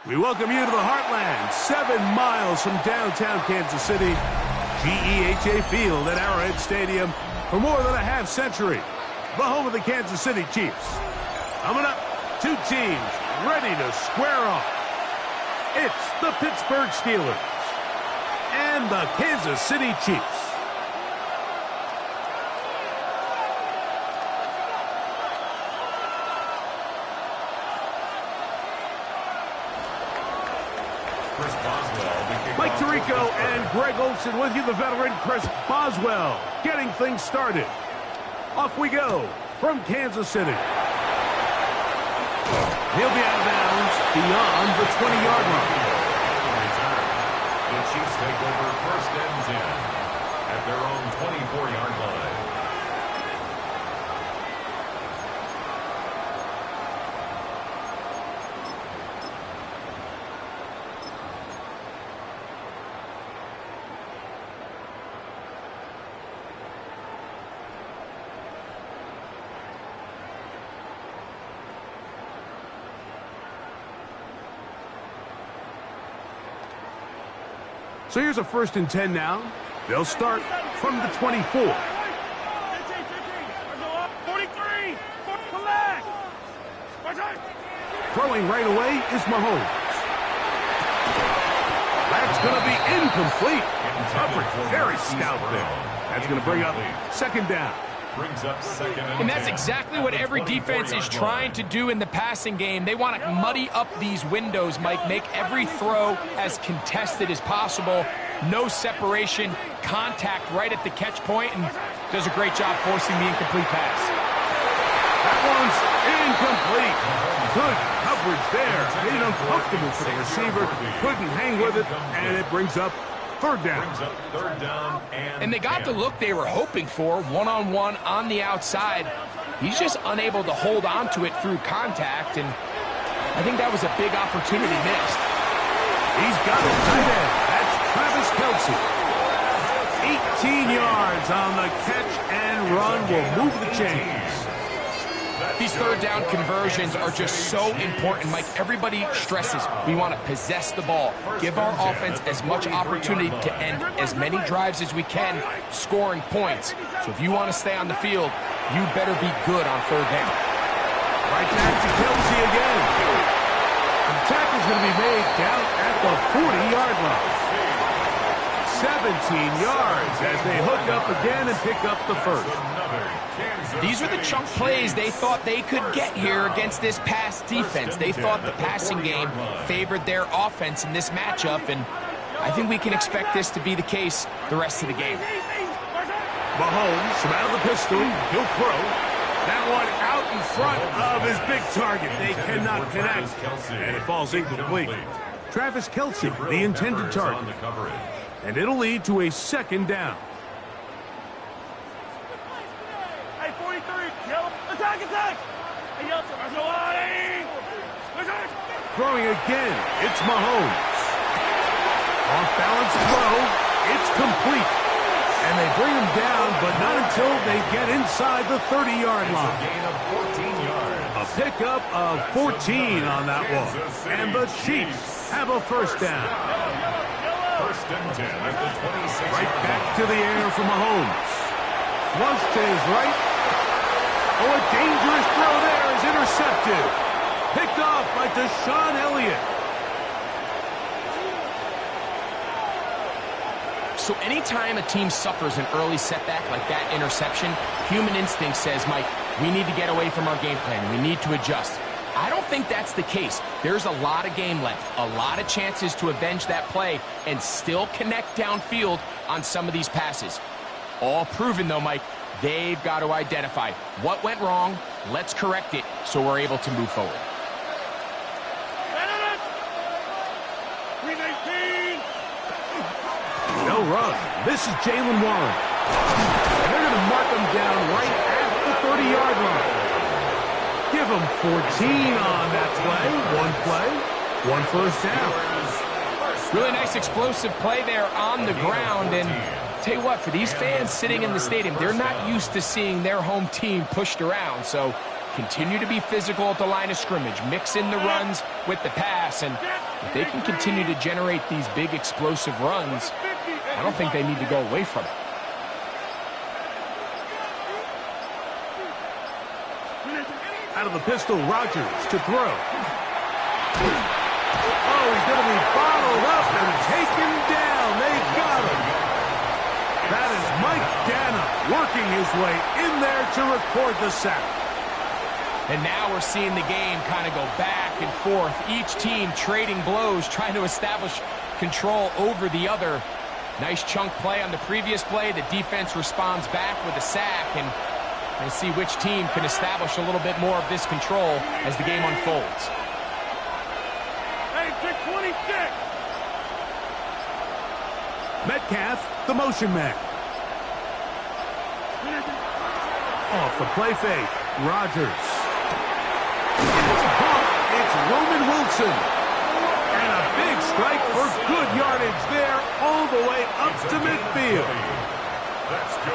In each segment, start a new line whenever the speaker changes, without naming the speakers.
We welcome you to the Heartland, 7 miles from downtown Kansas City. GEHA Field at Arrowhead Stadium for more than a half-century. The home of the Kansas City Chiefs. Coming up, 2 teams ready to square off. It's the Pittsburgh Steelers and the Kansas City Chiefs. Mike Tirico and Greg Olsen with you, the veteran Chris Boswell, getting things started. Off we go from Kansas City. He'll be out of bounds beyond the 20-yard line.
The Chiefs take over first and 10 at their own 24-yard line.
So here's a 1st and 10 now. They'll start from the 24. Throwing right away is Mahomes. That's going to be incomplete. Coverage very stout there. That's going to bring up 2nd down.
Brings up 2nd and
that's exactly what every defense is trying to do in the passing game. They want to muddy up these windows, Mike, make every throw as contested as possible. No separation, contact right at the catch point, and does a great job forcing the incomplete pass.
That one's incomplete. Good coverage there. Made it uncomfortable for the receiver. Couldn't hang with it, and it brings up 3rd down.
And they got the look they were hoping for, one-on-one on the outside. He's just unable to hold on to it through contact, and I think that was a big opportunity missed.
He's got it tight end. That's Travis Kelce. 18 yards on the catch and run will move the chains.
These 3rd down conversions are just so important, Mike. Everybody stresses we want to possess the ball, give our offense as much opportunity to end as many drives as we can, scoring points. So if you want to stay on the field, you better be good on 3rd down.
Right back to Kelce again. The tackle's going to be made down at the 40-yard line. 17 yards as they hook up again and pick up the 1st.
These are the chunk plays they thought they could get here against this pass defense. They thought the passing game favored their offense in this matchup, and I think we can expect this to be the case the rest of the game.
Mahomes from out of the pistol. He'll throw. That one out in front of his big target. They cannot connect, and it falls incomplete. Travis Kelce, the intended target. And it'll lead to a 2nd down.
Hey, 43. Yellow. Attack, attack. Hey, yellow.
Throwing again. It's Mahomes. Off balance throw. It's complete. And they bring him down, but not until they get inside the 30-yard line.
A gain of 14 yards.
A pickup of 14 on that one. And the Chiefs have a first down.
First and 10 at the 26.
Right back to the air for Mahomes. Flush to his right. Oh, a dangerous throw there is intercepted. Picked off by Deshaun Elliott.
So anytime a team suffers an early setback like that interception, human instinct says, Mike, we need to get away from our game plan. We need to adjust. I don't think that's the case. There's a lot of game left, a lot of chances to avenge that play and still connect downfield on some of these passes. All proven, though, Mike, they've got to identify what went wrong, let's correct it so we're able to move forward.
No run. This is Jalen Warren. They're going to mark him down right at the 30-yard line. Give him 14 on that play. One first down.
Really nice explosive play there on the ground. And tell you what, for these fans sitting in the stadium, they're not used to seeing their home team pushed around. So continue to be physical at the line of scrimmage. Mix in the runs with the pass. And if they can continue to generate these big explosive runs, I don't think they need to go away from it.
Out of the pistol, Rodgers to throw. Oh, he's going to be bottled up and taken down. They got him. That is Mike Dana working his way in there to record the sack.
And now we're seeing the game kind of go back and forth. Each team trading blows, trying to establish control over the other. Nice chunk play on the previous play. The defense responds back with a sack, and we'll see which team can establish a little bit more of this control as the game unfolds.
Hey, 26.
Metcalf, the motion man. Off the play fake, Rodgers. It's a bump. It's Roman Wilson. And a big strike for good yardage there all the way up to midfield.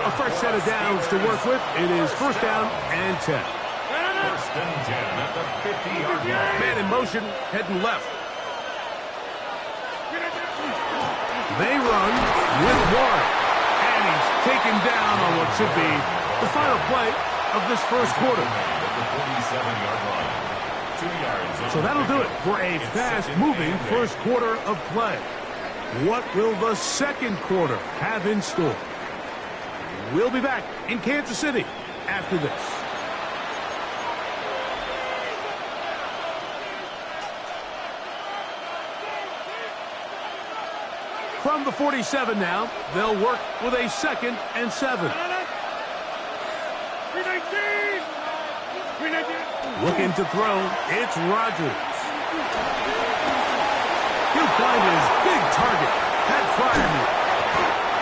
A fresh set of downs to work with. It is first down and 10.
First and 10 at the 50-yard line.
Man in motion, heading left. They run with Warren. And he's taken down on what should be the final play of this first quarter.
At the 47-yard line. 2 yards.
So that'll do it for a fast-moving first quarter of play. What will the second quarter have in store? We'll be back in Kansas City after this. From the 47 now, they'll work with a 2nd and 7. Looking to throw, it's Rodgers. He'll find his big target, Pat Fryermuth.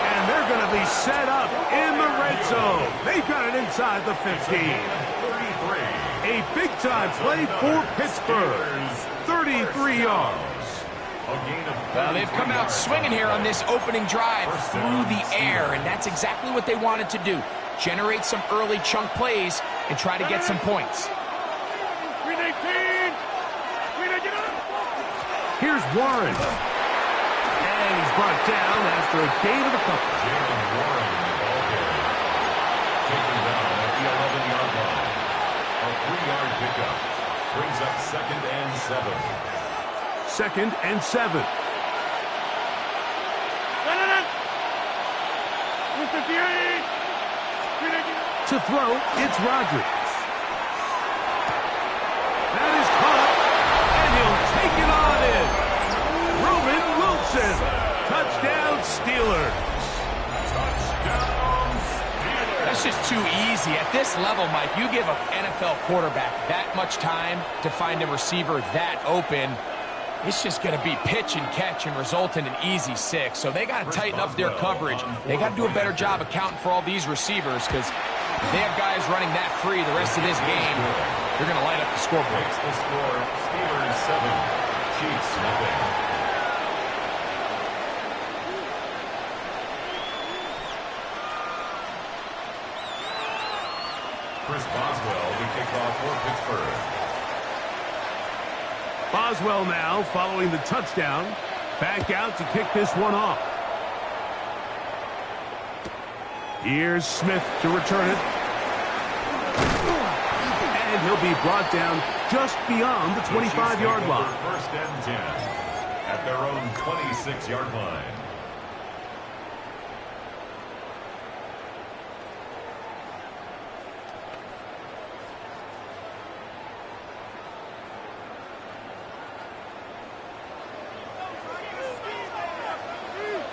And they're going to be set up in the red zone. They've got it inside the 15. A big-time play for Pittsburgh. 33 yards.
Well, they've come out swinging here on this opening drive through the air, and that's exactly what they wanted to do. Generate some early chunk plays and try to get some points.
Here's Warren. And he's brought down after a gain of a couple.
Jalen Warren, the ball carrier. Taken down at the 11-yard line. A 3-yard pickup. Brings up 2nd and 7.
2nd and 7. To throw, it's Rodgers. That is caught, and he'll take it on in. Roman Wilson. Touchdown, Steelers.
That's just too easy. At this level, Mike, you give an NFL quarterback that much time to find a receiver that open, it's just going to be pitch and catch and result in an easy 6. So they got to tighten up their coverage. They got to do a better job accounting for all these receivers because If they have guys running that free the rest of this game, they're going to light up the scoreboard.
Makes the score Steelers 7, Chiefs nothing. Chris Boswell to kick off for Pittsburgh.
Boswell now following the touchdown. Back out to kick this one off. Here's Smith to return it. And he'll be brought down just beyond the 25-yard line.
First and 10 at their own 26-yard line.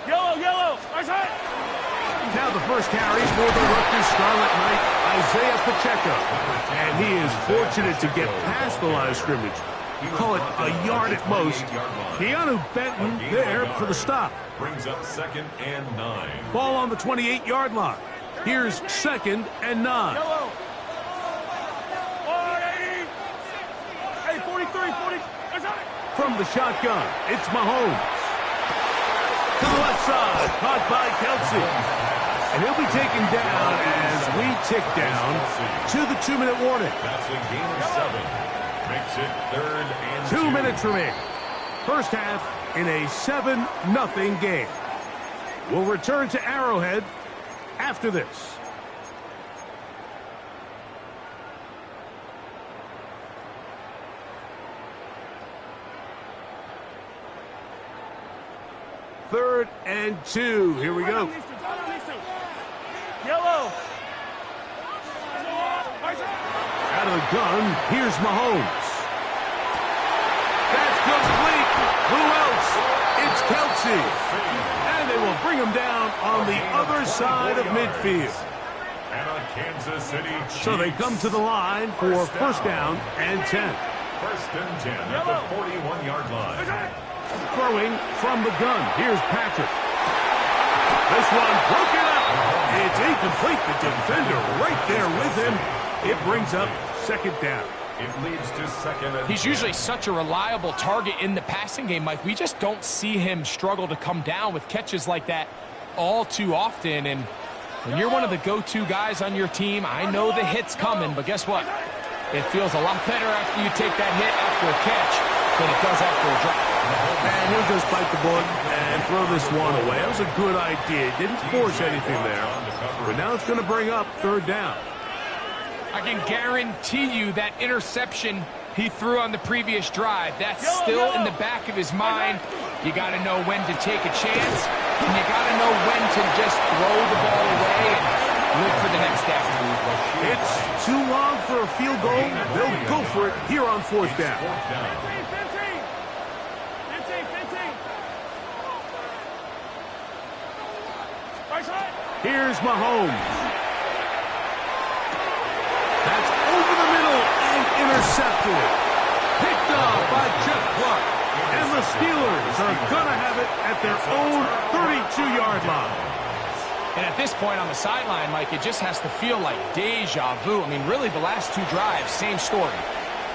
Yellow.
Now the first carry for the Rutgers Scarlet Knight, Isaiah Pacheco. And he is fortunate to get past the line of scrimmage. Call it a yard at most. Keanu Benton there for the stop.
Brings up 2nd and 9.
Ball on the 28-yard line. Here's 2nd and 9.
Yellow. 180. Hey, 43, 40.
From the shotgun, it's Mahomes. To the left side, caught by Kelsey. And he'll be taken down as we tick down to the 2-minute warning.
That's a gain of 7. Makes it 3rd and
2 minutes remaining. First half in a 7-0 game. We'll return to Arrowhead after this. Third and 2. Here we go.
Yellow.
Out of the gun, here's Mahomes. That's complete. Who else? It's Kelsey. And they will bring him down on the other side of midfield.
And a Kansas City Chiefs.
So they come to the line for first down and 10.
First and 10 at the 41-yard line.
Throwing from the gun. Here's Patrick. This one broken up. It's incomplete. The defender right there with him. It brings up second down.
It leads to 2nd and
He's usually such a reliable target in the passing game, Mike. We just don't see him struggle to come down with catches like that all too often. And when you're one of the go-to guys on your team, I know the hit's coming, but guess what? It feels a lot better after you take that hit after a catch than it does after a drop.
And he'll just bite the bullet and throw this one away. That was a good idea. Didn't force anything there. But now it's going to bring up third down.
I can guarantee you that interception he threw on the previous drive, that's still in the back of his mind. You got to know when to take a chance, and you got to know when to just throw the ball away and live for the next down.
It's too long for a field goal. They'll go for it here on fourth down.
15.
Here's Mahomes. That's over the middle and intercepted. Picked up by Jeff Clark. And the Steelers are going to have it at their own 32-yard line.
And at this point on the sideline, Mike, it just has to feel like deja vu. I mean, really, the last two drives, same story.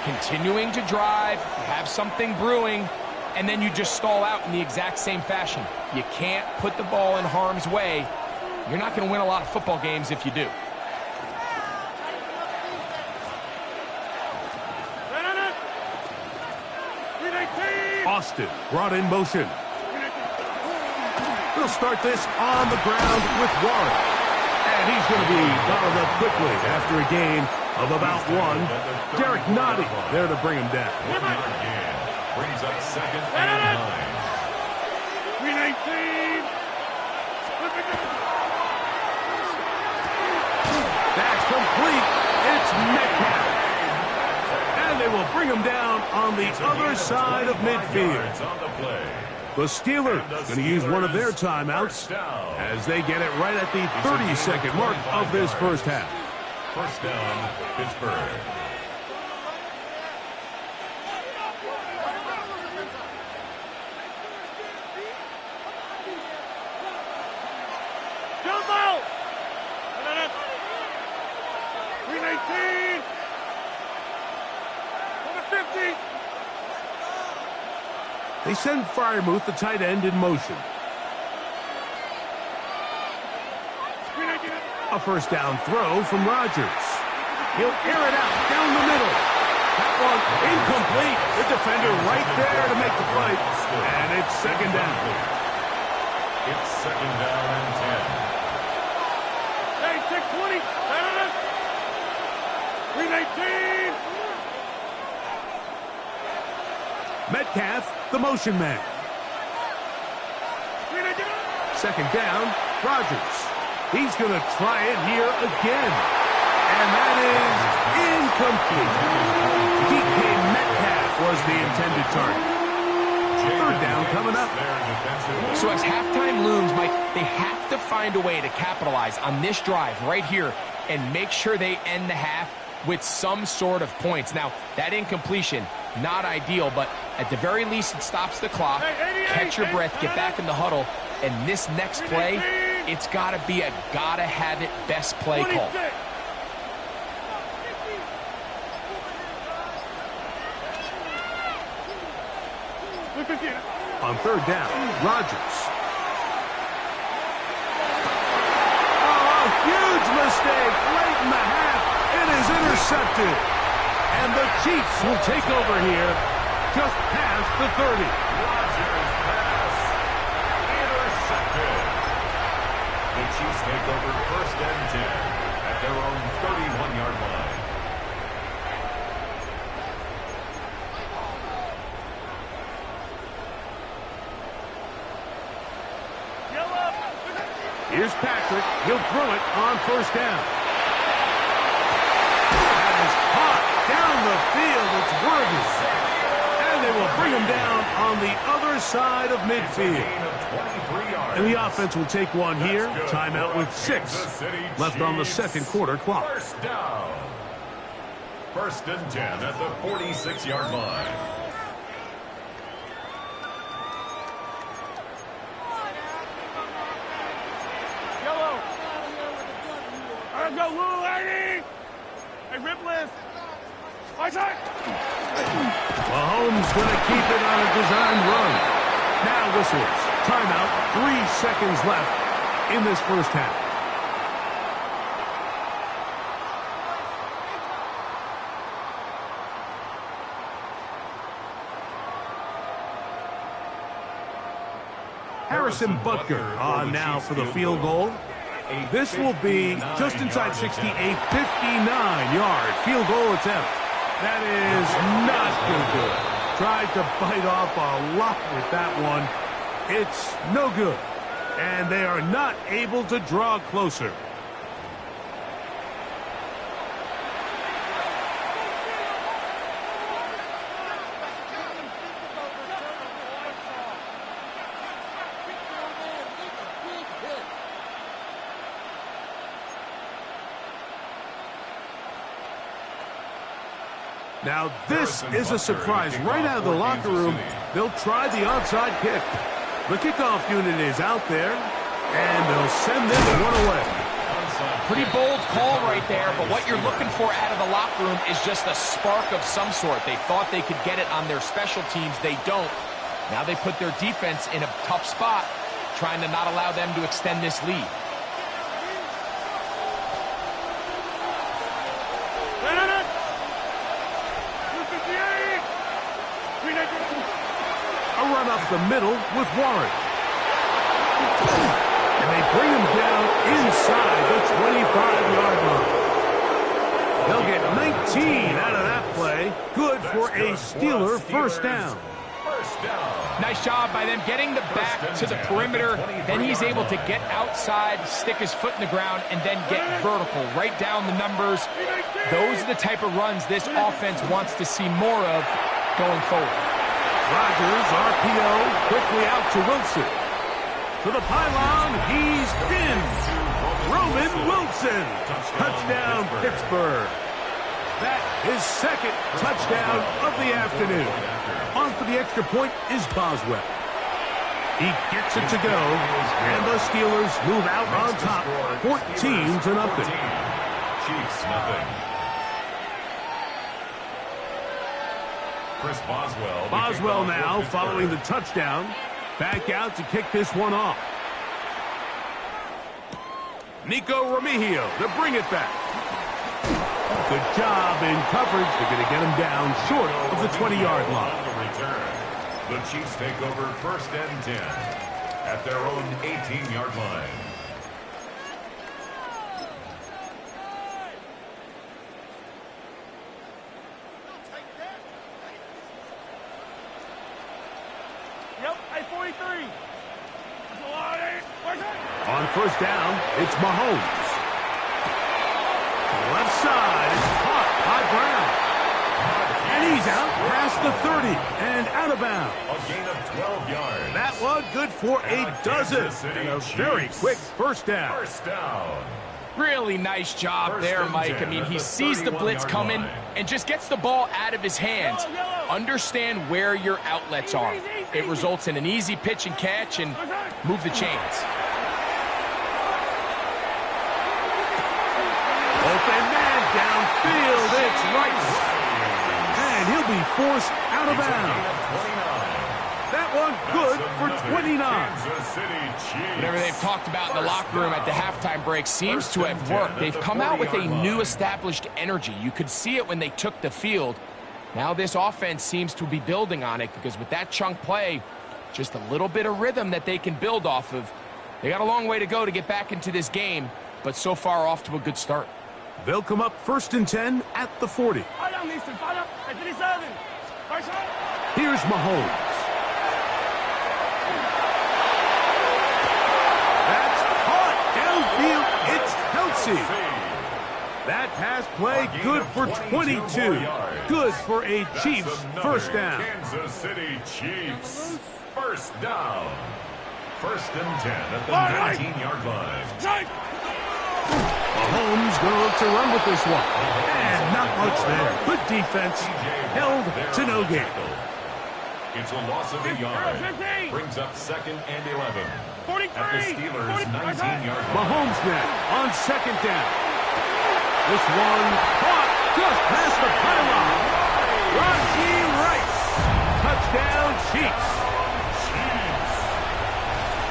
Continuing to drive, have something brewing, and then you just stall out in the exact same fashion. You can't put the ball in harm's way. You're not going to win a lot of football games if you do.
Austin brought in motion. He'll start this on the ground with Warren. And he's going to be bottled up quickly after a gain of about 1. Derek Notty there to bring him down.
Brings up 2nd and 9.
That's complete. It's Metcalf. And they will bring him down on the other side of midfield. The Steelers going to use one of their timeouts as they get it right at the 30-second mark of this first half.
First down, Pittsburgh.
319. Over 50.
They send Fryermuth, the tight end, in motion.
319.
A first down throw from Rodgers. He'll air it out down the middle. That one incomplete. The defender right there to make the play. And it's second down.
It's second down and 10.
Hey, 620. 319.
Metcalf, the motion man.
319.
Second down, Rodgers. He's going to try it here again. And that is incomplete. DK Metcalf was the intended target. Third down coming up.
So as halftime looms, Mike, they have to find a way to capitalize on this drive right here and make sure they end the half with some sort of points. Now, that incompletion, not ideal, but at the very least, it stops the clock. Catch your breath, get back in the huddle, and this next play, it's got to be a gotta-have-it best play call.
On third down, Rodgers. Oh, huge mistake late in the half. It is intercepted. And the Chiefs will take over here just past the 30.
Rodgers pass intercepted. The Chiefs take over first and 10 at their own 31-yard line.
Here's Patrick. He'll throw it on first down. That is caught down the field. It's worthy. And they will bring him down on the other side of midfield. And the offense will take one here. Timeout with 6 left on the second quarter clock.
First down. First and 10 at the 46-yard line.
Go, Lou, lady! Hey, Ripless! Isaac!
Mahomes going to keep it on a designed run. Now whistles. Timeout. 3 seconds left in this first half. Harrison Butker on now for the field goal. This will be just inside 60, a 59-yard field goal attempt. That is not good. Tried to bite off a lot with that one. It's no good. And they are not able to draw closer. Now, this is a surprise. Right out of the locker room, they'll try the onside kick. The kickoff unit is out there, and they'll send this one away.
Pretty bold call right there, but what you're looking for out of the locker room is just a spark of some sort. They thought they could get it on their special teams. They don't. Now they put their defense in a tough spot, trying to not allow them to extend this lead.
A run up the middle with Warren. And they bring him down inside the 25-yard line. They'll get 19 out of that play. Good for a Steeler first down.
Nice job by them getting the back to the perimeter. Then he's able to get outside, stick his foot in the ground, and then get vertical. Right down the numbers. Those are the type of runs this offense wants to see more of going forward.
Rodgers, RPO, quickly out to Wilson. To the pylon, he's in. Roman Wilson. Touchdown, Pittsburgh. That is second touchdown of the afternoon. On for the extra point is Boswell. He gets it to go, and the Steelers move out on top, 14-0.
Chiefs nothing. Chris Boswell.
Boswell now following the touchdown. Back out to kick this one off. Nico Remigio to bring it back. Good job in coverage. They're going to get him down short of the 20-yard line.
The Chiefs take over 1st and 10 at their own 18-yard line.
Yep, at 43.
On 1st down, it's Mahomes. Left side, it's caught by Brown. And he's out past the 30 and out of bounds.
A gain of 12 yards.
That one good for a dozen. And a very quick 1st down.
1st down.
Really nice job there, Mike. I mean, he sees the blitz coming and just gets the ball out of his hands. Understand where your outlets are. It results in an easy pitch and catch and move the chains.
Open man downfield. It's Rice. And he'll be forced out of bounds. That one good for 29.
Whatever they've talked about in the locker room at the halftime break seems to have worked. They've come out with a new established energy. You could see it when they took the field. Now this offense seems to be building on it because with that chunk play, just a little bit of rhythm that they can build off of. They got a long way to go to get back into this game, but so far off to a good start.
They'll come up 1st and 10 at the 40. Here's Mahomes. That's caught downfield. It's Kelsey. That pass play good for 22. Good for a Chiefs 1st down.
Kansas City Chiefs 1st down. 1st and 10 at the 19-yard line.
Mahomes going to look to run with this one. And not much there. Good defense. Held to no gain.
It's a loss of a yard. Brings up 2nd and 11. At the Steelers' 19-yard line.
Mahomes now on 2nd down. This one caught just past the pylon. Rashee Rice. Touchdown Chiefs.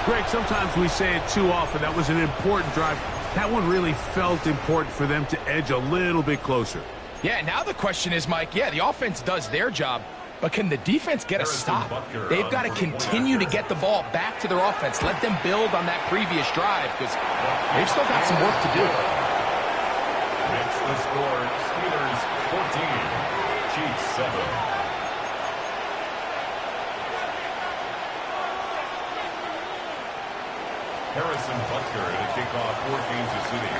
Greg, sometimes we say it too often. That was an important drive. That one really felt important for them to edge a little bit closer.
Yeah, now the question is, Mike, yeah, the offense does their job, but can the defense get a stop? They've got to continue to get the ball back to their offense. Let them build on that previous drive because they've still got some work to do.
Makes the score Steelers 14, Chiefs 7. Harrison Butker to kick off for Kansas City.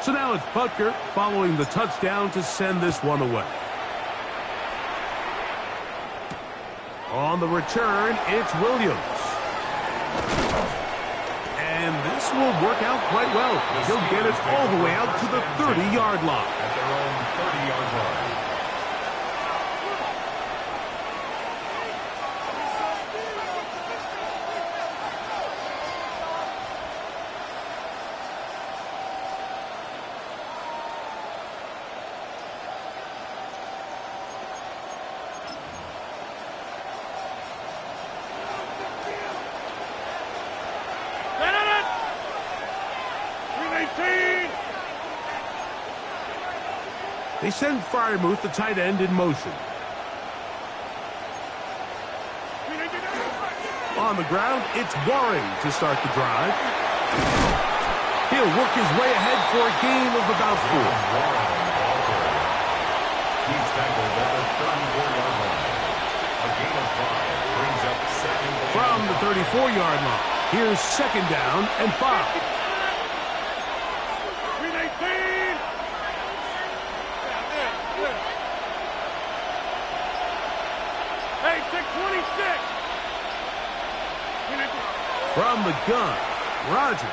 So now it's Butker following the touchdown to send this one away. On the return, it's Williams. And this will work out quite well. He'll get it all the way out to the 30-yard line.
At their own 30-yard line.
They send Freiermuth, the tight end, in motion. On the ground, it's Warren to start the drive. He'll work his way ahead for a gain of about 4.
He's tackled at the 34-yard line. A gain of 5 brings up 2nd.
From the 34-yard line, here's 2nd down and 5. From the gun, Rodgers.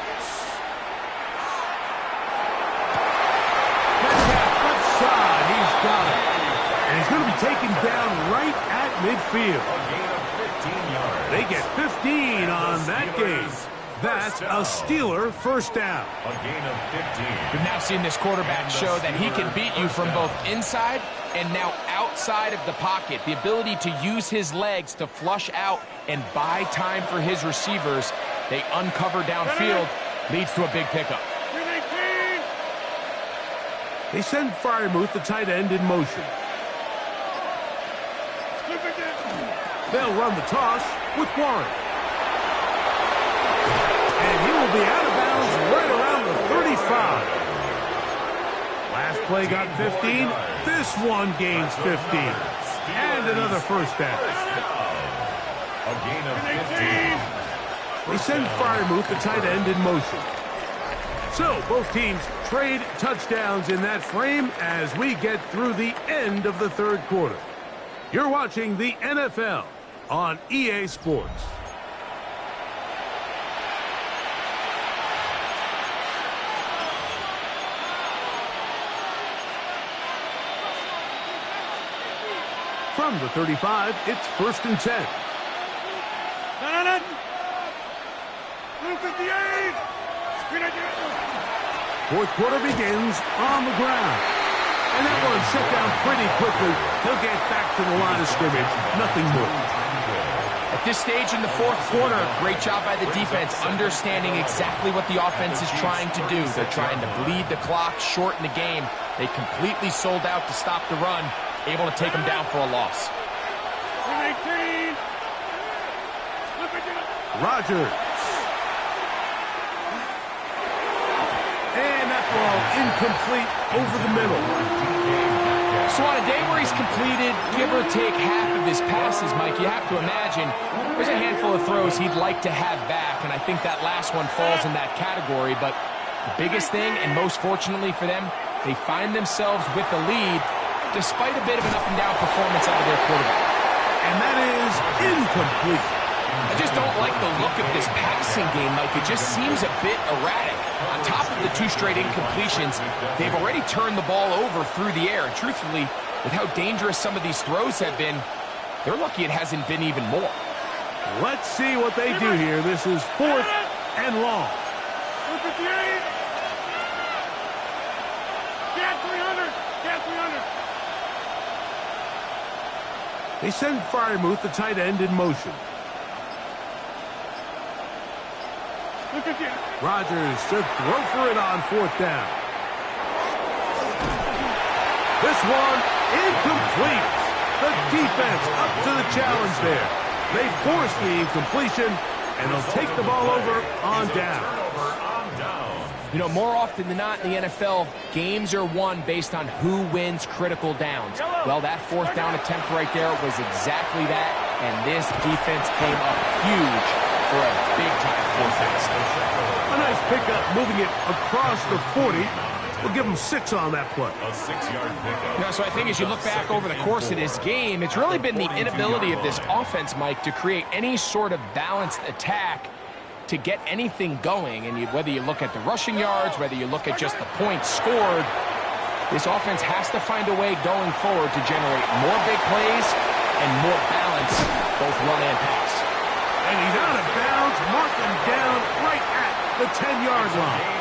Metcalf left side, he's got it. And he's going to be taken down right at midfield.
A gain of 15 yards.
They get 15 on that game. That's a Steeler first down.
A gain of 15.
We've now seen this quarterback show that he can beat you from both inside and now outside of the pocket. The ability to use his legs to flush out and buy time for his receivers. They uncover downfield, leads to a big pickup.
They send Freiermuth, the tight end, in motion. They'll run the toss with Warren. And he will be out of bounds right around the 35. Last play got 15. This one gains 15. And another first down.
A gain of 15.
They send Freiermuth, the tight end, in motion. So both teams trade touchdowns in that frame as we get through the end of the third quarter. You're watching the NFL on EA Sports. From the 35, it's 1st and 10.
Blue 58.
Fourth quarter begins on the ground. And that one shut down pretty quickly. He'll get back to the line of scrimmage. Nothing more.
At this stage in the fourth quarter, great job by the defense, understanding exactly what the offense is trying to do. They're trying to bleed the clock, shorten the game. They completely sold out to stop the run, able to take them down for a loss.
Rodgers. And that ball incomplete over the middle.
So on a day where he's completed, give or take half of his passes, Mike, you have to imagine there's a handful of throws he'd like to have back, and I think that last one falls in that category. But the biggest thing, and most fortunately for them, they find themselves with the lead despite a bit of an up-and-down performance out of their quarterback.
And that is incomplete.
I just don't like the look of this passing game, Mike. It just seems a bit erratic. On top of the 2 straight incompletions, they've already turned the ball over through the air. And truthfully, with how dangerous some of these throws have been, they're lucky it hasn't been even more.
Let's see what they do here. This is 4th and long.
58. Get 300. Get 300.
They send Freiermuth, the tight end, in motion. Rodgers should throw for it on 4th down. This one incomplete. The defense up to the challenge there. They force the incompletion, and they'll take the ball over on down.
You know, more often than not in the NFL, games are won based on who wins critical downs. Well, that 4th down attempt right there was exactly that, and this defense came up huge for a big-time 4th down.
A nice pickup, moving it across the 40. We'll give them 6 on that play.
A 6-yard pickup.
You know, so I think as you look back over the course of this game, it's really been the inability of this offense, Mike, to create any sort of balanced attack to get anything going. And whether you look at the rushing yards, whether you look at just the points scored, this offense has to find a way going forward to generate more big plays and more balance, both run and pass.
And he's out of bounds, marked him down right at the 10-yard line.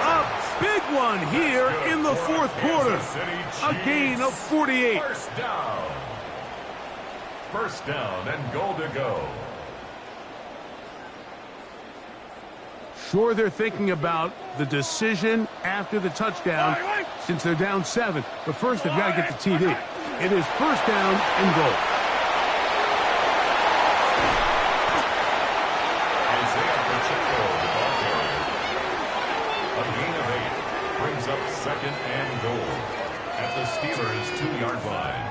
A big one here in the fourth quarter. A gain of 48.
First down and goal to go.
Sure, they're thinking about the decision after the touchdown since they're down 7. But first, they've got to get the TD. It is first down and goal.
Up 2nd and goal at the Steelers' 2-yard line.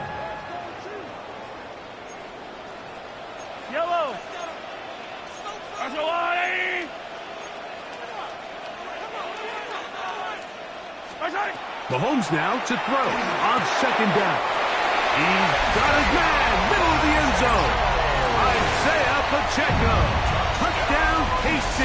Yellow.
Mahomes now to throw on 2nd down. He's got his man, middle of the end zone. Isaiah Pacheco. Touchdown, KC.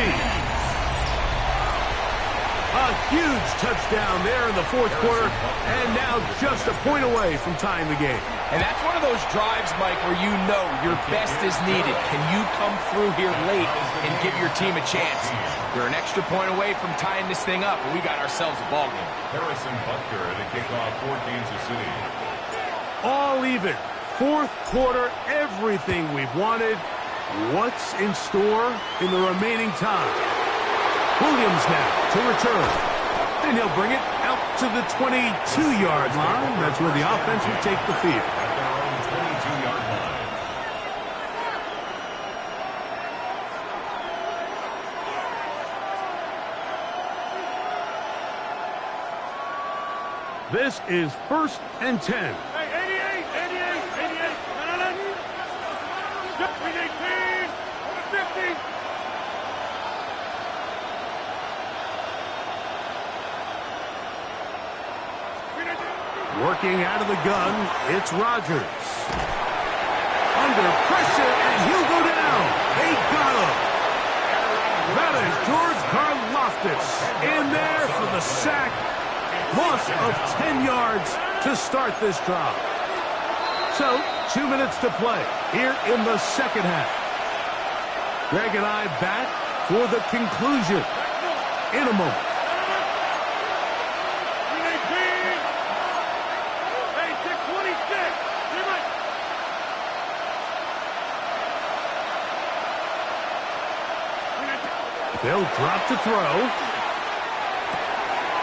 A Huge touchdown there in the fourth quarter, and now just a point away from tying the game.
And that's one of those drives, Mike, where you know your best is needed. Can you come through here late and give your team a chance? You're an extra point away from tying this thing up, and we got ourselves a ball game.
Harrison Butker to kick off for Kansas City.
All even. Fourth quarter, everything we've wanted. What's in store in the remaining time? Williams now to return. And he'll bring it out to the 22-yard line. That's where the offense will take the field.
At their own 22-yard line.
This is 1st and 10.
Hey, 88. No. We need 18. Over 50.
Working out of the gun, it's Rodgers. Under pressure, and he'll go down. They got him. That is George Karlaftis in there for the sack. Loss of 10 yards to start this drive. So, 2 minutes to play here in the second half. Greg and I back for the conclusion in a moment. They'll drop to throw.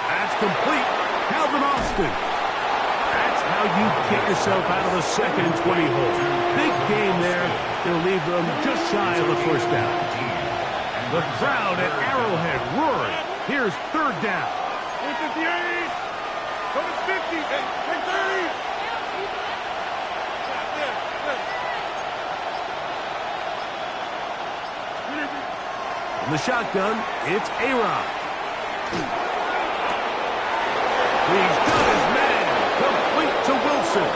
That's complete. Calvin Austin. That's how you get yourself out of the 2nd and 20 hole. Big game there. They'll leave them just shy of the first down. The crowd at Arrowhead roaring. Here's 3rd down.
58. Go to 50. And 30.
In the shotgun, it's A-Rod. He's got his man. Complete to Wilson.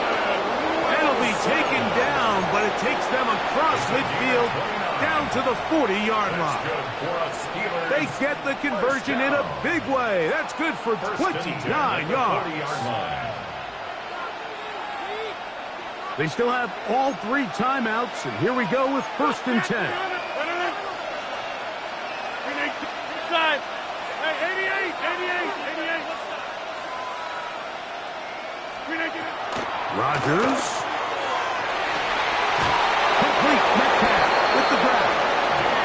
That'll be taken down, but it takes them across midfield down to the 40-yard line. They get the conversion in a big way. That's good for 29 yards. They still have all 3 timeouts, and here we go with 1st and 10. Rodgers. Complete. Metcalf with the grab.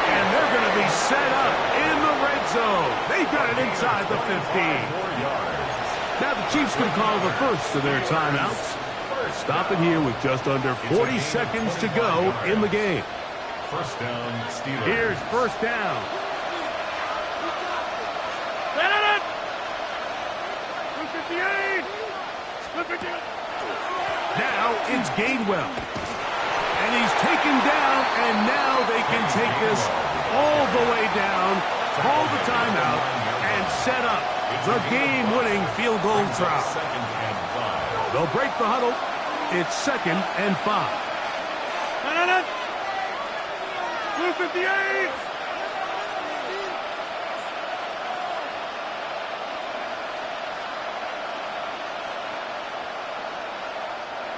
And they're going to be set up in the red zone. They got it inside the 15. Now the Chiefs can call the first of their timeouts. Stop it here with just under 40 seconds to go in the game.
First down, Steelers.
Here's 1st down. Now it's Gainwell. And he's taken down, and now they can take this all the way down, call the timeout, and set up the game-winning field goal try. They'll break the huddle. It's 2nd and 5.
Blue 58.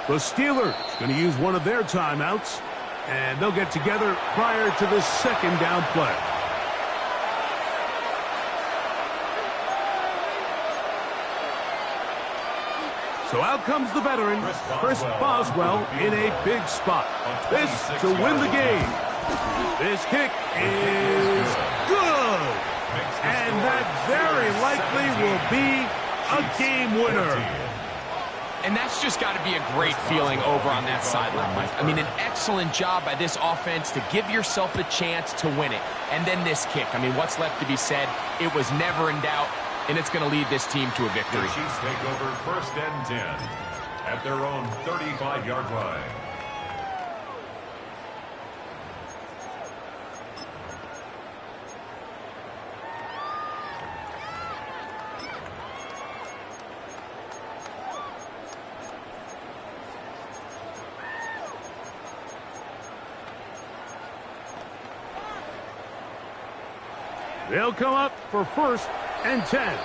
The Steelers going to use one of their timeouts, and they'll get together prior to the 2nd down play. So out comes the veteran, Chris Boswell, in a big spot. This to win the game. This kick is good. And that very likely will be a game winner.
And that's just got to be a great feeling over on that sideline, Mike. I mean, an excellent job by this offense to give yourself a chance to win it. And then this kick. I mean, what's left to be said? It was never in doubt, and it's going to lead this team to a victory.
The Chiefs take over 1st and 10 at their own 35-yard line.
They'll come up for 1st and 10.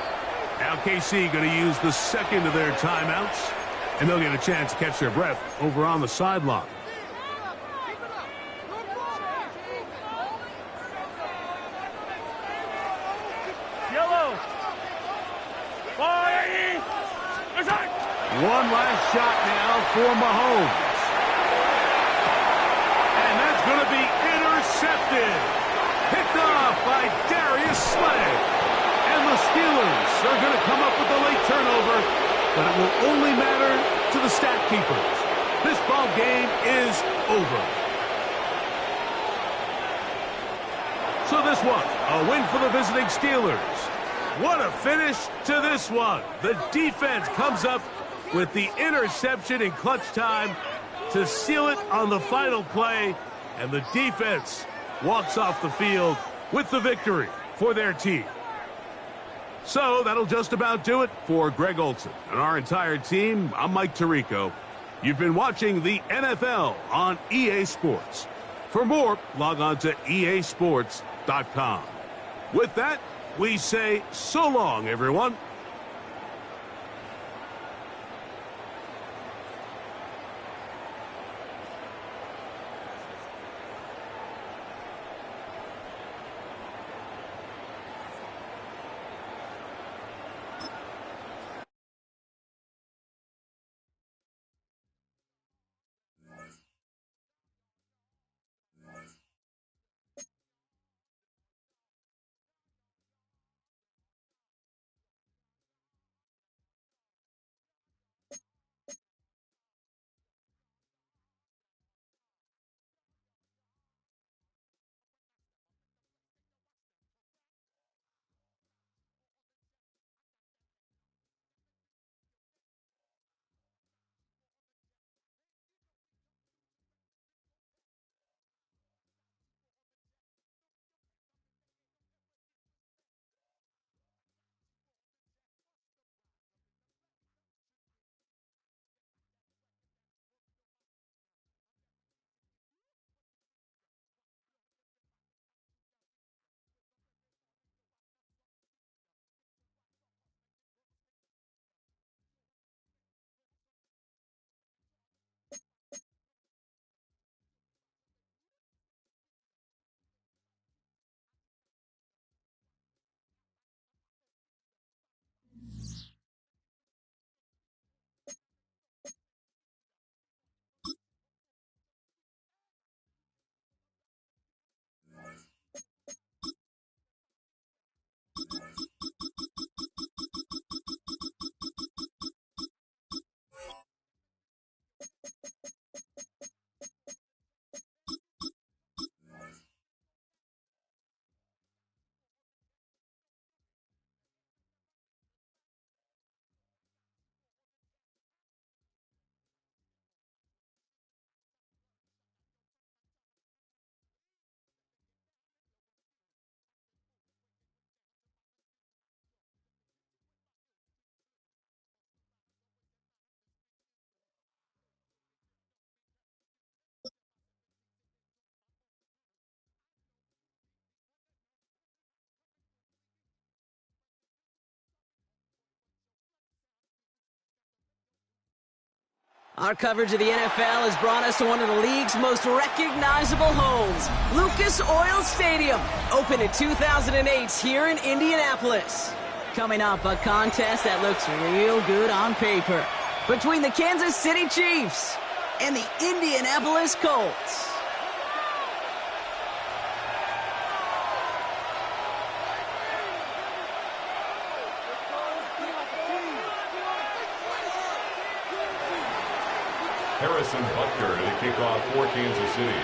Now KC going to use the second of their timeouts, and they'll get a chance to catch their breath over on the sideline.
Yellow. Fire.
One last shot now for Mahomes. And that's going to be intercepted. Picked off by Darius Slay. And the Steelers are going to come up with a late turnover, but it will only matter to the stat keepers. This ball game is over. So this one, a win for the visiting Steelers. What a finish to this one. The defense comes up with the interception in clutch time to seal it on the final play, and the defense walks off the field with the victory for their team. So that'll just about do it for Greg Olson and our entire team. I'm Mike Tirico. You've been watching the NFL on EA Sports. For more, log on to easports.com. With that, we say so long, everyone.
Our coverage of the NFL has brought us to one of the league's most recognizable homes, Lucas Oil Stadium, opened in 2008 here in Indianapolis. Coming up, a contest that looks real good on paper between the Kansas City Chiefs and the Indianapolis Colts.
Harrison Butker to kick off for Kansas City.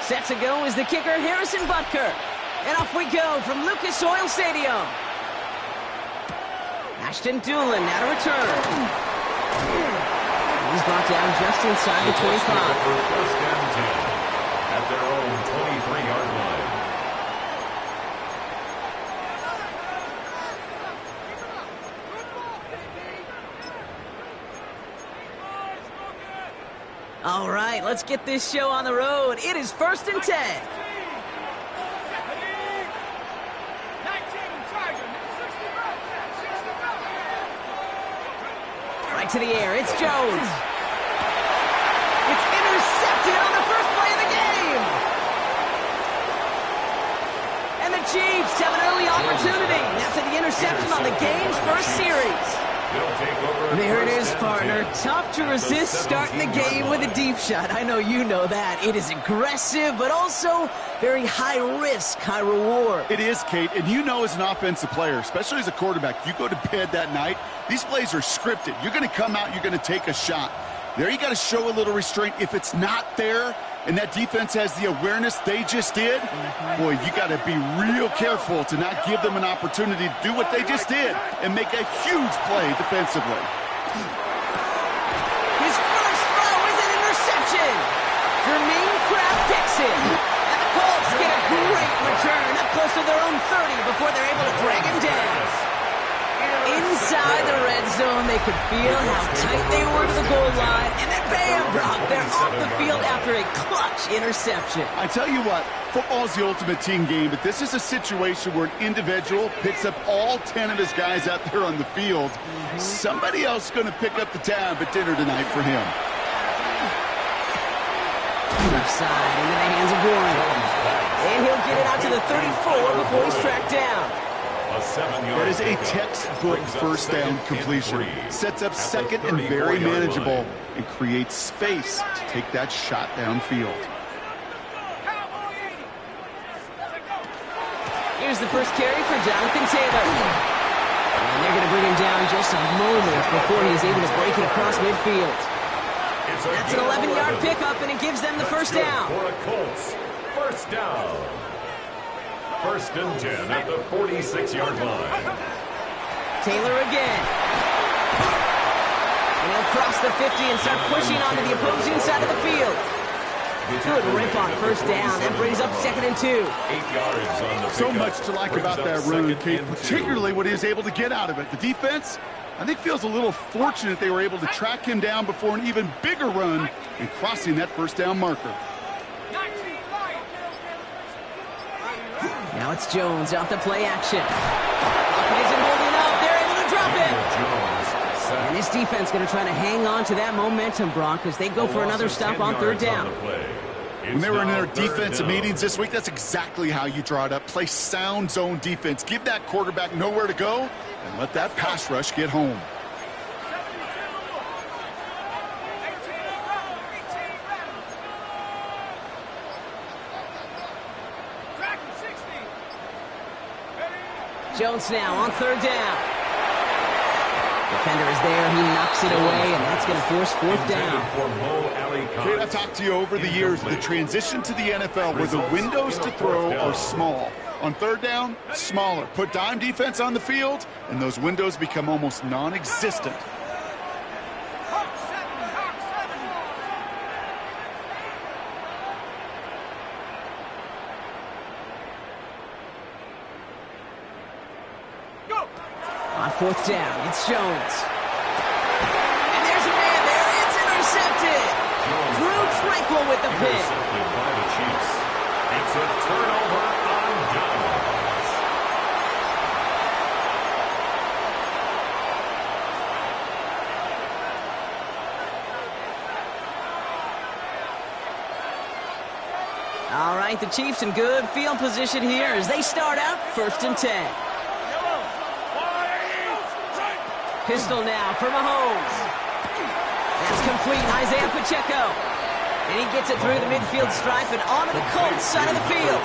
Set to go is the kicker, Harrison Butker. And off we go from Lucas Oil Stadium. Ashton Doolin now to return. He's brought down just inside the 25.
First down 10 at their own 23-yard line.
All right, let's get this show on the road. It is 1st and 10. right to the air. It's Jones. It's intercepted on the first play of the game. And the Chiefs have an early opportunity. That's the interception on the game's first series. There it is, partner. Tough to resist starting the game with a deep shot. I know you know that. It is aggressive, but also very high risk, high reward.
It is, Kate, and you know as an offensive player, especially as a quarterback, you go to bed that night, these plays are scripted. You're going to come out, you're going to take a shot. There you got to show a little restraint. If it's not there, and that defense has the awareness they just did, boy, you got to be real careful to not give them an opportunity to do what they just did and make a huge play defensively.
His first throw is an interception. Jermaine Kraft picks it. And the Colts get a great return up close to their own 30 before they're able to drag him down. Inside the red zone, they could feel how tight they were to the goal line, and then bam, Brock, they're off the field after a clutch interception.
I tell you what, football's the ultimate team game, but this is a situation where an individual picks up all 10 of his guys out there on the field. Somebody else is going to pick up the tab at dinner tonight for him.
Left side into the hands of Warren. And he'll get it out to the 34 before he's tracked down.
That is a textbook first down completion. Sets up second and very manageable and creates space to take that shot downfield.
Here's the first carry for Jonathan Taylor. And they're going to bring him down just a moment before he is able to break it across midfield. That's an 11-yard pickup, and it gives them the first down.
For a Colts, first down. First and 10 at the 46-yard line.
Taylor again. And he'll cross the 50 and start pushing onto the opposing side of the field. Good rip on first down. That brings up second and 2.
8 yards on the
So much to like about that run, Kate, particularly what he was able to get out of it. The defense, I think, feels a little fortunate they were able to track him down before an even bigger run and crossing that first down marker.
Now it's Jones off the play action. Pocket isn't holding up. They're able to drop it. And this defense going to try to hang on to that momentum, Brock, as they go for another stop on third down.
When they were in their defensive meetings this week, that's exactly how you draw it up. Play sound zone defense. Give that quarterback nowhere to go and let that pass rush get home.
Jones now on third down. Defender is there. He knocks it away, and that's going to force fourth down.
Kate, I've talked to you over the years, the transition to the NFL where the windows to throw are small. On third down, smaller. Put dime defense on the field, and those windows become almost non-existent.
On fourth down, it's Jones. And there's a man there. It's intercepted. Drew Tranquil with the pick.
By the Chiefs. It's a turnover on Jones.
All right, the Chiefs in good field position here as they start out first and 10. Pistol now for Mahomes. That's complete. Isaiah Pacheco. And he gets it through the midfield stripe and onto the Colts side of the field.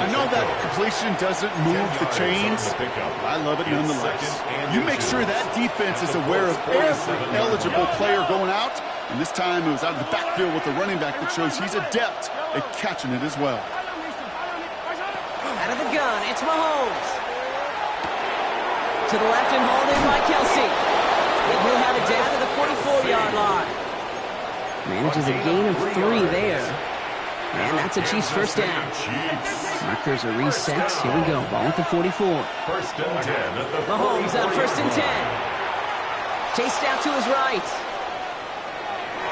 I know that completion doesn't move the chains. I love it nonetheless. You make sure that defense is aware of every eligible player going out. And this time it was out of the backfield with the running back that shows he's adept at catching it as well.
Out of the gun, it's Mahomes. To the left and hauled in by Kelsey. And he'll have it down to the 44-yard line. Manages a gain of 3 there. And that's a Chiefs first down. Markers are reset. Here we go. Ball at the 44.
First and 10.
Mahomes on first and 10. Chased out to his right.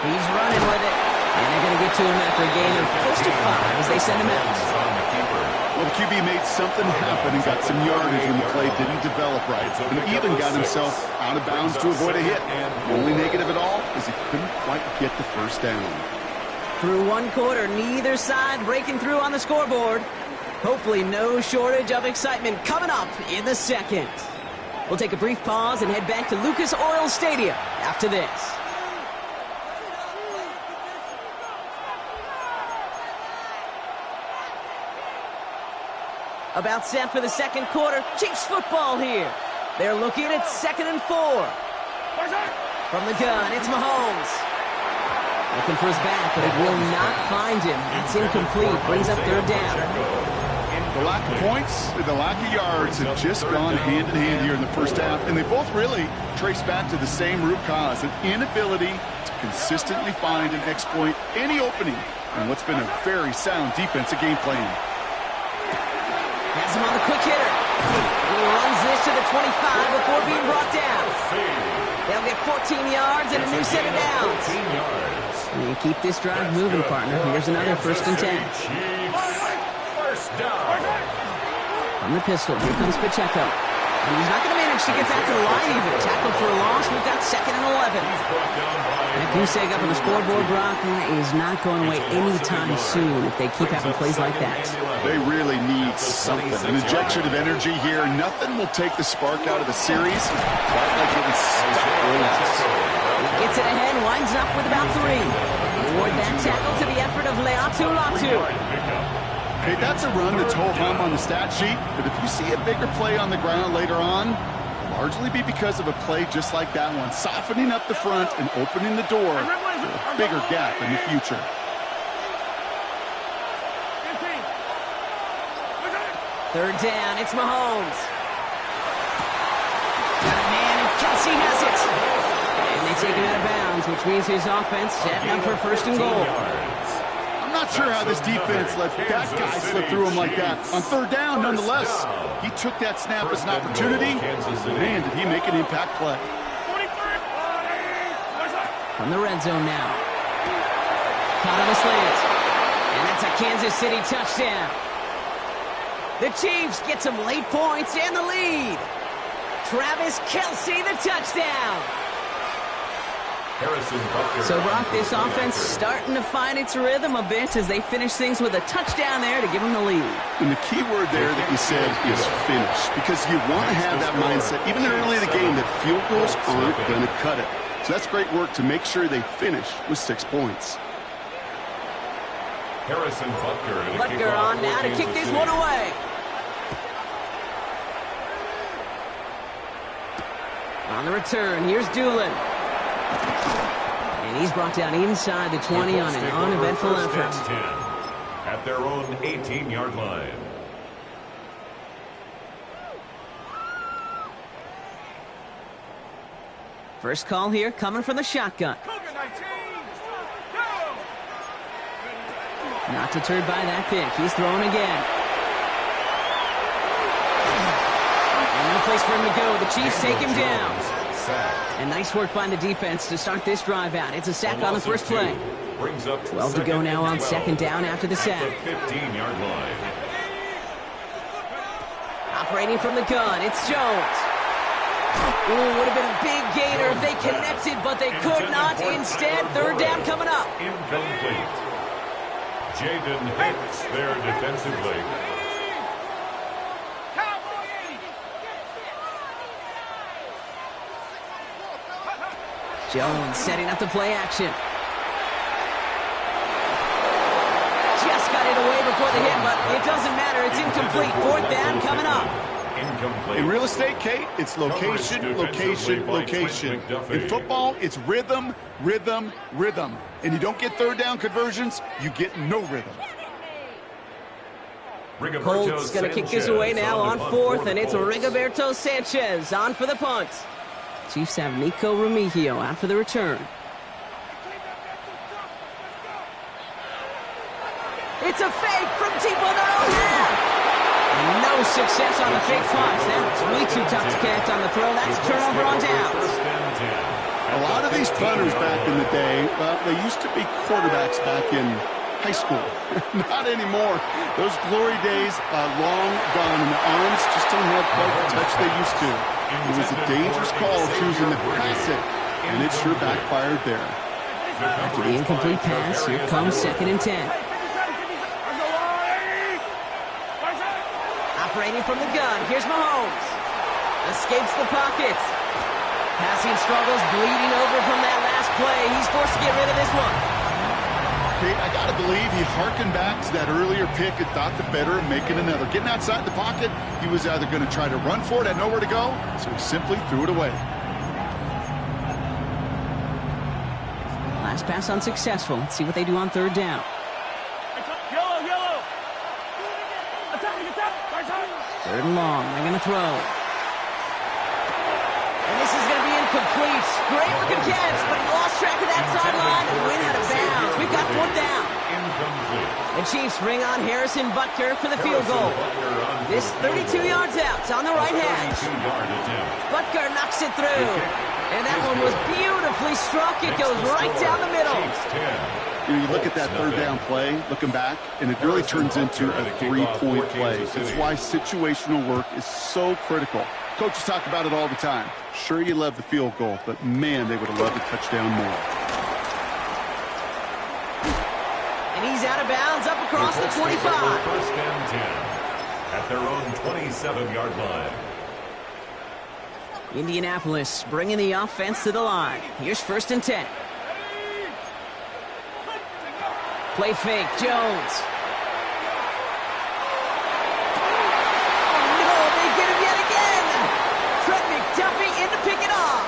He's running with it. And they're going to get to him after a gain of close to 5 as they send him out.
Well, the QB made something happen and got some yardage when the play didn't develop right. And even got himself out of bounds to avoid a hit. The only negative at all is he couldn't quite get the first down.
Through one quarter, neither side breaking through on the scoreboard. Hopefully no shortage of excitement coming up in the second. We'll take a brief pause and head back to Lucas Oil Stadium after this. About set for the second quarter. Chiefs football here. They're looking at 2nd and 4. From the gun, it's Mahomes. Looking for his back, but it will not find him. That's incomplete. Brings up 3rd down.
The lack of points and the lack of yards have just gone hand in hand here in the first half, and they both really trace back to the same root cause, an inability to consistently find and exploit any opening in what's been a very sound defensive game plan.
Has him on the quick hitter. He runs this to the 25 before being brought down. They'll get 14 yards and a new set of downs. And keep this drive moving, partner. Here's another 1st and 10. From the pistol, here comes Pacheco. And he's not going to manage to get back to the line even. Tackle for a loss. We've got 2nd and 11. That goose egg up on the scoreboard, Brock, is not going away anytime soon if they keep having plays like that.
They really need something. An injection of energy here. Nothing will take the spark out of the series. Quite like it was stuck for a loss.
He gets it ahead, winds up with about 3. Award that tackle to the effort of Leatu Latu.
Hey, that's a run that's ho-hum on the stat sheet, but if you see a bigger play on the ground later on, it'll largely be because of a play just like that one, softening up the front and opening the door for a bigger gap in the future.
Third down, it's Mahomes. Got a man, and Kelsey has it. And they take him out of bounds, which means his offense setting up for 1st and goal.
I'm not sure how this defense let that guy slip through him like that. On 3rd down, nonetheless, he took that snap as an opportunity. Man, did he make an impact play.
From the red zone now. Caught on the slant. And that's a Kansas City touchdown. The Chiefs get some late points and the lead. Travis Kelce, the touchdown. So, Brock, this offense starting to find its rhythm a bit as they finish things with a touchdown there to give them the lead.
And the key word there that you said is finish, because you want to have that mindset, even early in the game, that field goals aren't going to cut it. So that's great work to make sure they finish with 6 points.
Butker on now to kick this one away. On the return, here's Doolin. And he's brought down inside the 20 on an uneventful effort.
At their own 18-yard line.
First call here coming from the shotgun. Not deterred by that pick. He's throwing again. And no place for him to go. The Chiefs take him down. And nice work by the defense to start this drive out. It's a sack on the first play. 12 to go now on 2nd down after the sack.
15-yard line.
Operating from the gun, it's Jones. Ooh, would have been a big gainer if they connected, but they could not. Instead, 3rd down coming up.
Incomplete. Jaden Hicks there defensively.
Jones setting up the play action. Just got it away before the hit, but it doesn't matter. It's incomplete. 4th down coming up.
In real estate, Kate, it's location, location, location. In football, it's rhythm, rhythm, rhythm. And you don't get 3rd down conversions, you get no rhythm.
Colts going to kick this away now on 4th, and it's Rigoberto Sanchez on for the punt. Chiefs have Nico Remigio out for the return. It's a fake from Tebow their own half. And no success on the fake punt. That's way too tough to connect on the throw. That's a turnover on downs.
A lot of these punters back in the day, well, they used to be quarterbacks back in high school. Not anymore. Those glory days are long gone, and the arms just don't have quite the touch they used to. It was a dangerous call choosing to pass it, and it sure backfired there.
After the incomplete pass, here comes 2nd and 10. Operating from the gun, here's Mahomes. Escapes the pocket. Passing struggles, bleeding over from that last play. He's forced to get rid of this one.
Okay, I got to believe he harkened back to that earlier pick and thought the better of making another. Getting outside the pocket, he was either going to try to run for it, had nowhere to go, so he simply threw it away.
Last pass unsuccessful. Let's see what they do on 3rd down.
Yellow.
3rd and long. They're going to throw. And this is going to be incomplete. Great looking catch, but he lost track of that sideline and went out of bounds. We've got 4th down. The Chiefs bring on Harrison Butker for the field goal. This 32 yards out. It's on the right hash. Butker knocks it through. And that one was beautifully struck. It goes right down the middle.
You look at that 3rd down play, looking back, and it really turns into a 3-point play. That's why situational work is so critical. Coaches talk about it all the time. Sure, you love the field goal, but man, they would have loved a touchdown more.
And he's out of bounds up across the 25.
1st and 10 at their own 27-yard line.
Indianapolis bringing the offense to the line. Here's 1st and 10. Play fake, Jones. Oh, no, they get him yet again. Trent McDuffie in to pick it off.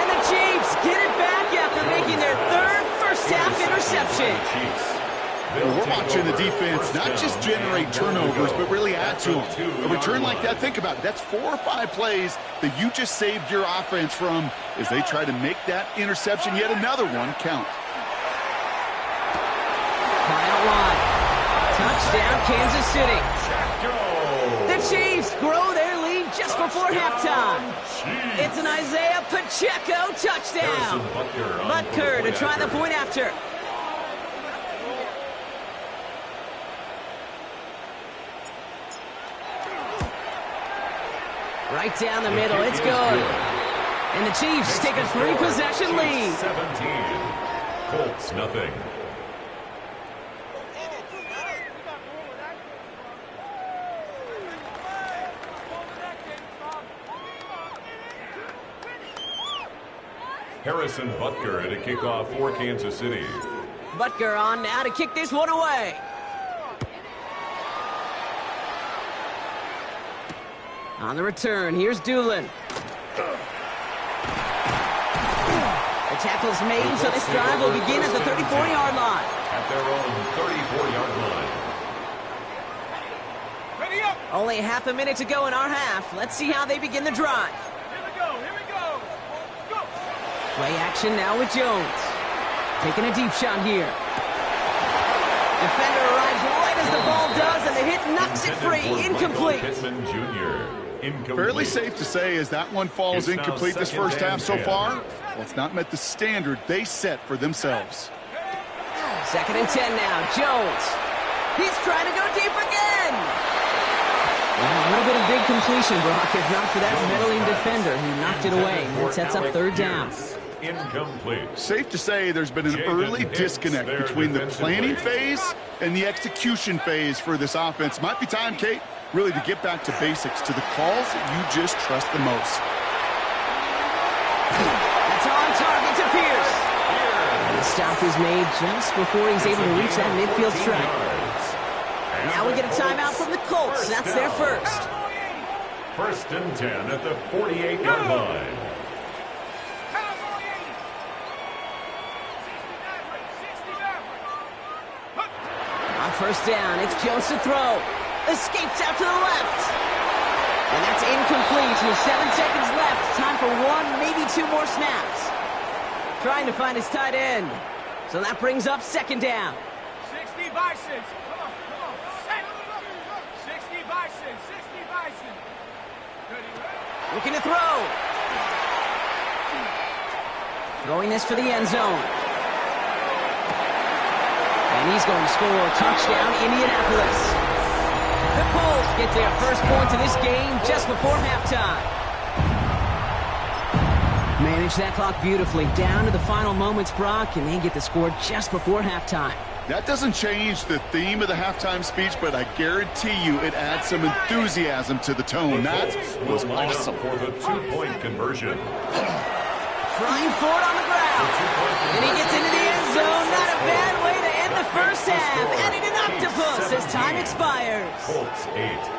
And the Chiefs get it back after making their 3rd first-half interception.
Well, we're watching the defense not just generate turnovers, but really add to them. A return like that, think about it. That's 4 or 5 plays that you just saved your offense from as they try to make that interception, yet another one, count.
Final line. Touchdown, Kansas City. The Chiefs grow their lead just before halftime. It's an Isaiah Pacheco touchdown. Butker to try the point after. Right down the middle, it's good. And the Chiefs take a 3-possession lead.
17. Colts nothing. Harrison Butker at a kickoff for Kansas City.
Butker on now to kick this one away. On the return, here's Doolin. The tackle's made, so this drive will begin at the 34-yard line.
At their own 34-yard line.
Only half a minute to go in our half. Let's see how they begin the drive.
Here we go. Go.
Play action now with Jones. Taking a deep shot here. Defender arrives right as the ball does, and the hit knocks it free. Incomplete.
Pittman Jr. Incomplete.
Fairly safe to say as that one falls incomplete this first half so far, well, it's not met the standard they set for themselves.
2nd and 10 now. Jones. He's trying to go deep again. Well, a little bit of big completion, Brock, if not for that meddling defender who knocked it away. And it sets up 3rd down.
Incomplete.
Safe to say there's been an early disconnect between the planning phase and the execution phase for this offense. Might be time, Kate, really to get back to basics, to the calls that you just trust the most.
That's on target to Pierce. And the stop is made just before he's able to reach that midfield strike. Now we get a timeout from the Colts. That's their first.
1st and 10 at the 48-yard line.
On 1st down, it's Jones to throw. Escapes out to the left. And that's incomplete with 7 seconds left. Time for 1, maybe 2 more snaps. Trying to find his tight end. So that brings up 2nd down.
60 Bisons. Come on. Set. 60 Bison.
Looking to throw. Throwing this for the end zone. And he's going to score a touchdown, Indianapolis. The Colts get their first points of this game just before halftime. Manage that clock beautifully down to the final moments, Brock, and they get the score just before halftime.
That doesn't change the theme of the halftime speech, but I guarantee you it adds some enthusiasm to the tone. That was awesome.
For the two-point conversion.
Flying forward on the ground. And he gets into the end zone. Not a bad way to end the first half. Adding an octopus as time expires.
Colts 8.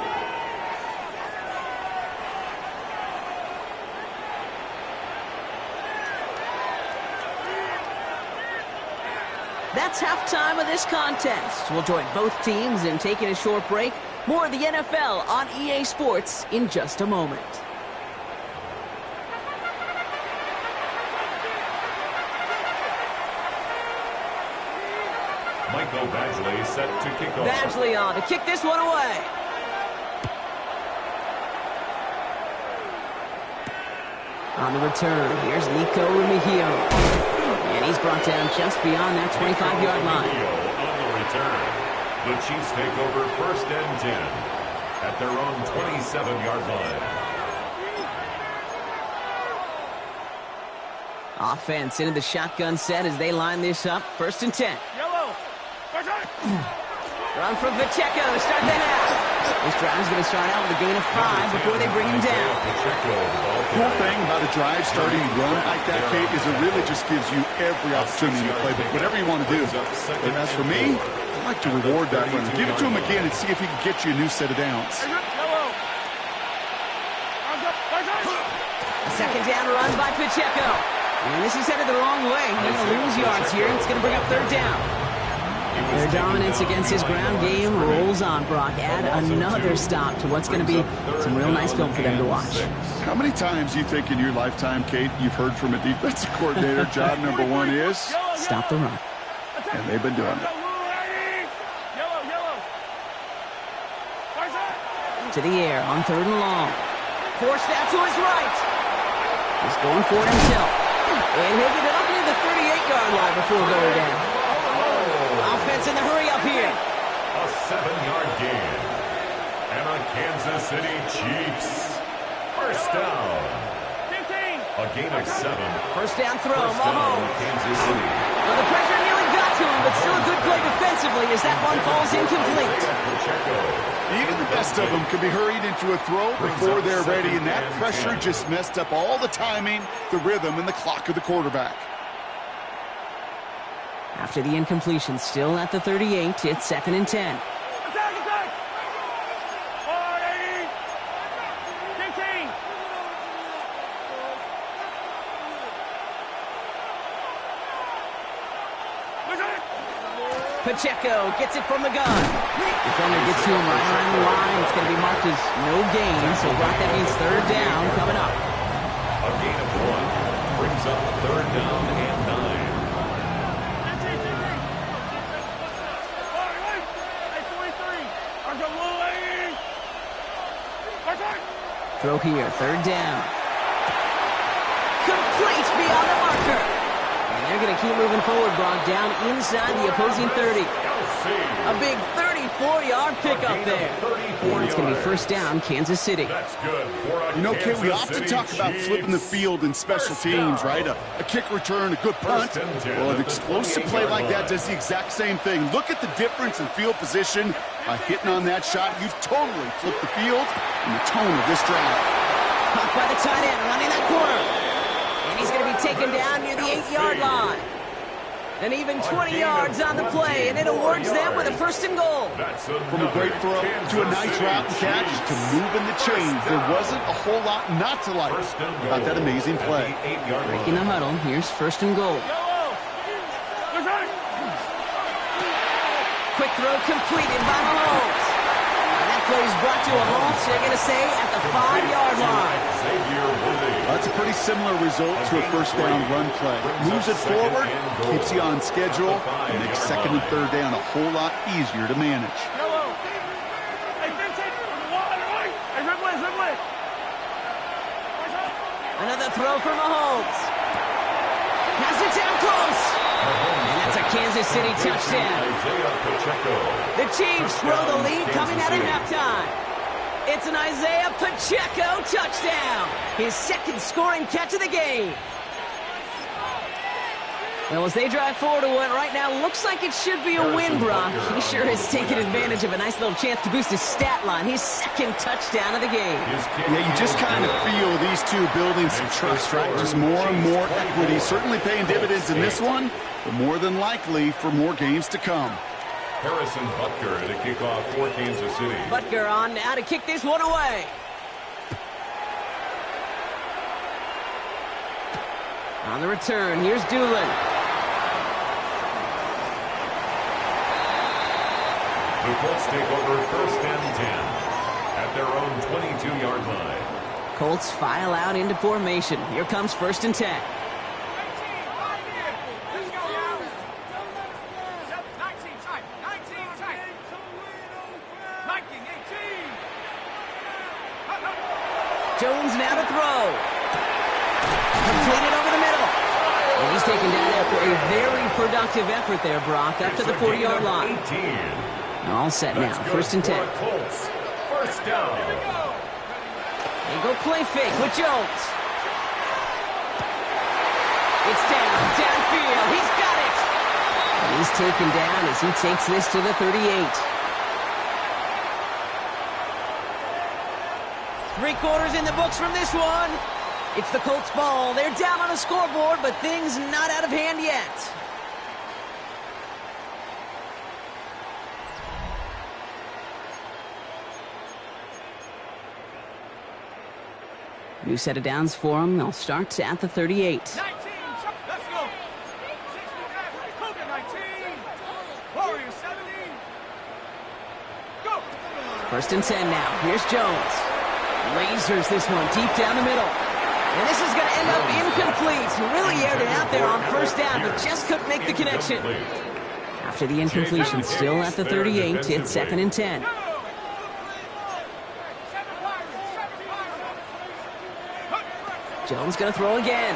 That's halftime of this contest. We'll join both teams in taking a short break. More of the NFL on EA Sports in just a moment.
Michael Badgley set to kick off.
Badgley on to kick this one away. On the return, here's Nico Rumihio. And he's brought down just beyond that 25-yard line.
On the return, the Chiefs take over 1st and 10 at their own 27-yard line.
Offense into the shotgun set as they line this up. 1st and 10.
Yellow.
Run from Pacheco to start the half. This drive is going to start out with a gain of 5 before they bring him down.
Cool thing about a drive starting run like that, Kate, is it really just gives you every opportunity to play whatever you want to do. And as for me, I like to reward that run. Give it to him again and see if he can get you a new set of downs.
A 2nd down run by Pacheco. And this is headed the wrong way. He's going to lose yards here. It's going to bring up 3rd down. Their dominance against his ground game rolls on, Brock. Add another stop to what's going to be some real nice film for them to watch.
How many times do you think in your lifetime, Kate, you've heard from a defensive coordinator, job number 1 is?
Stop the run.
And they've been doing it.
To the air on 3rd and long. Forced out to his right. He's going for it himself. And he'll get it up near the 38-yard line before going down. Offense in the hurry up here.
A 7-yard gain. And a Kansas City Chiefs. 1st down.
15.
A gain of 7.
1st down throw,
First down,
Mahomes.
Kansas City.
Well, the pressure nearly got to him, but still a good play defensively as that one falls incomplete.
Even the best of them can be hurried into a throw before they're ready, and that pressure just messed up all the timing, the rhythm, and the clock of the quarterback.
After the incompletion, still at the 38, it's 2nd and 10.
Attack! 480. 15.
Pacheco gets it from the gun. Defender gets to him right around the line. It's going to be marked as no gain, so Brock, that means 3rd down coming up.
A gain of 1 brings up 3rd down and 9.
Throw here, 3rd down. Complete beyond the marker. And they're going to keep moving forward, Brock, down inside the opposing 30. A big 34-yard pickup there. And it's going to be 1st down, Kansas City.
That's good for a
You know, Kate, we
Kansas
often
City
talk about flipping the
Chiefs.
field in special teams, right? A kick return, a good punt. Well, an explosive play like that does the exact same thing. Look at the difference in field position. By hitting on that shot, you've totally flipped the field and the tone of this drive.
Caught by the tight end, running that corner. And he's going to be taken down near the 8-yard line. And even 20 yards on the play, and it awards them with a 1st and goal.
From a great throw to a nice route and catch to moving the chains, there wasn't a whole lot not to like about that amazing play.
Breaking the huddle, here's 1st and goal. Quick throw completed by Mahomes. And that play is brought to a halt, so they're going to say at the 5-yard line.
That's a pretty similar result to a 1st down run play. Moves it forward, keeps you on schedule, and makes 2nd and 3rd down a whole lot easier to manage.
Another throw for Mahomes. Has it down close. And that's a Kansas City touchdown.
Isaiah Pacheco.
The Chiefs grow the lead coming out of halftime. It's an Isaiah Pacheco touchdown. His second scoring catch of the game. Well, as they drive forward to what right now looks like it should be a win, Brock. He sure has taken advantage of a nice little chance to boost his stat line. His second touchdown of the game.
Yeah, you just kind of feel these two building some trust, right? Just more and more equity. Certainly paying dividends in this one, but more than likely for more games to come.
Harrison Butker to kick off for Kansas City.
Butker on now to kick this one away. On the return, here's Doolin.
The Colts take over 1st and 10 at their own 22-yard line.
Colts file out into formation. Here comes 1st and 10. Jones now to throw. Completed over the middle. And he's taken down after a very productive effort there, Brock, up to the 40-yard line.
18.
All set now. 1st and 10.
Colts. 1st down.
They go play fake with Jones. It's downfield. He's got it. And he's taken down as he takes this to the 38. 3 quarters in the books from this one. It's the Colts ball. They're down on the scoreboard, but things not out of hand yet. New set of downs for them. They'll start at the 38.
19, let's go. 19. Warriors 70. Go.
1st and 10 now. Here's Jones. Lasers this one deep down the middle. And this is going to end up incomplete. Really aired it out there on 1st down, but just couldn't make the connection. After the incompletion, still at the 38, it's 2nd and 10. Jones going to throw again.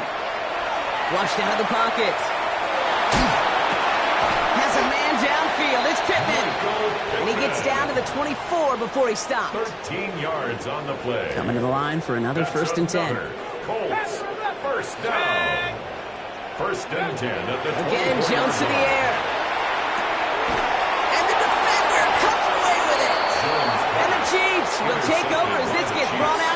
Flushed out of the pocket. Has a man downfield. It's Pittman. And he gets down to the 24 before he stopped.
13 yards on the play.
Coming to the line for another 1st and 10.
Colts. 1st down. 1st and 10 at the 20.
Again, Jones to the air. And the defender comes away with it. And the Chiefs will take over as this gets brought out